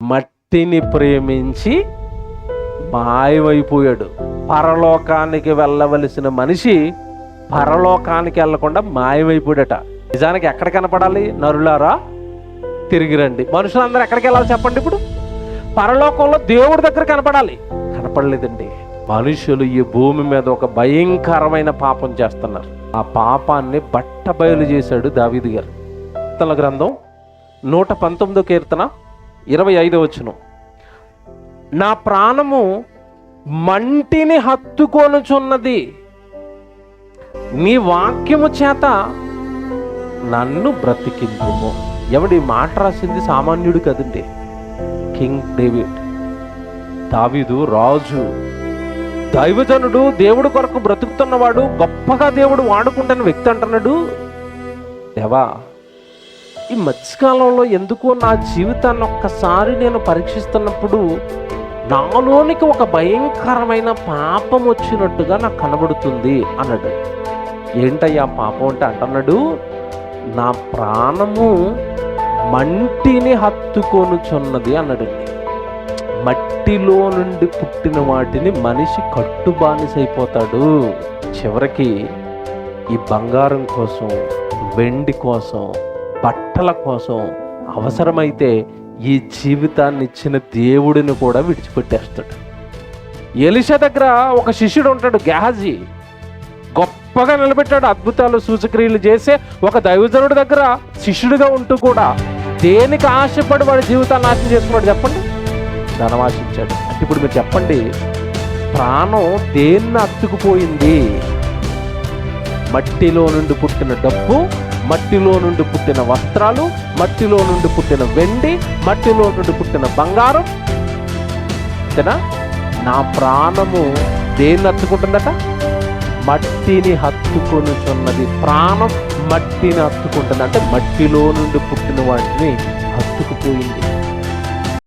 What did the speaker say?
మట్టిని ప్రేమించి మాయమైపోయాడు. పరలోకానికి వెళ్ళవలసిన మనిషి పరలోకానికి వెళ్లకుండా మాయమైపోయాడట. నిజానికి ఎక్కడ కనపడాలి? నరులారా తిరిగి రండి. మనుషులందరూ ఎక్కడికి వెళ్ళాలి చెప్పండి? ఇప్పుడు పరలోకంలో దేవుడి దగ్గర కనపడాలి. కనపడలేదండి. మనుషులు ఈ భూమి మీద ఒక భయంకరమైన పాపం చేస్తున్నారు. ఆ పాపాన్ని బట్టబయలు చేశాడు దావీదు గారు. కీర్తనల గ్రంథం 119వ కీర్తన 25వ వచనం, నా ప్రాణము మంటిని హత్తుకొనుచున్నది, నీ వాక్యము చేత నన్ను బ్రతికింపుము. ఎవడి మాట రాసింది? సామాన్యుడు కదండి. కింగ్ డేవిడ్, దావీదు రాజు, దైవజనుడు, దేవుడు కొరకు బ్రతుకుతున్నవాడు, గొప్పగా దేవుడు వాడుకుంటున్న వ్యక్తి అంటున్నాడు, దేవా ఈ మధ్యకాలంలో ఎందుకో నా జీవితాన్ని ఒక్కసారి నేను పరీక్షిస్తున్నప్పుడు నాలోనికి ఒక భయంకరమైన పాపం వచ్చినట్టుగా నాకు కనబడుతుంది అన్నాడు. ఏంటయ్యా పాపం అంటే? అంటున్నాడు, నా ప్రాణము మంటిని హత్తుకొనుచున్నది అన్నాడండి. మట్టిలో నుండి పుట్టిన వాటిని మనిషి కట్టుబానిసైపోతాడు. చివరికి ఈ బంగారం కోసం, వెండి కోసం, బట్టల కోసం, అవసరమైతే ఈ జీవితాన్ని ఇచ్చిన దేవుడిని కూడా విడిచిపెట్టేస్తాడు. ఎలీషా దగ్గర ఒక శిష్యుడు ఉంటాడు, గెహాజీ. గొప్పగా నిలబెట్టాడు, అద్భుతాలు సూచక్రియలు చేసే ఒక దైవజనుడి దగ్గర శిష్యుడిగా ఉంటూ కూడా దేనికి ఆశపడి వాడి జీవితాన్ని నాశనం చేసుకున్నాడు చెప్పండి? ధనం ఆశించాడు. అంటే ఇప్పుడు మీరు చెప్పండి, ప్రాణం దేన్ని అతుకుపోయింది? మట్టిలో నుండి పుట్టిన డబ్బు, మట్టిలో నుండి పుట్టిన వస్త్రాలు, మట్టిలో నుండి పుట్టిన వెండి, మట్టిలో నుండి పుట్టిన బంగారం. అంతేనా? నా ప్రాణము దేన్ని హత్తుకుంటుందట? మట్టిని హత్తుకొనుచున్నది. ప్రాణం మట్టిని హత్తుకుంటుంది అంటే మట్టిలో నుండి పుట్టిన వాటిని హత్తుకుపోయింది.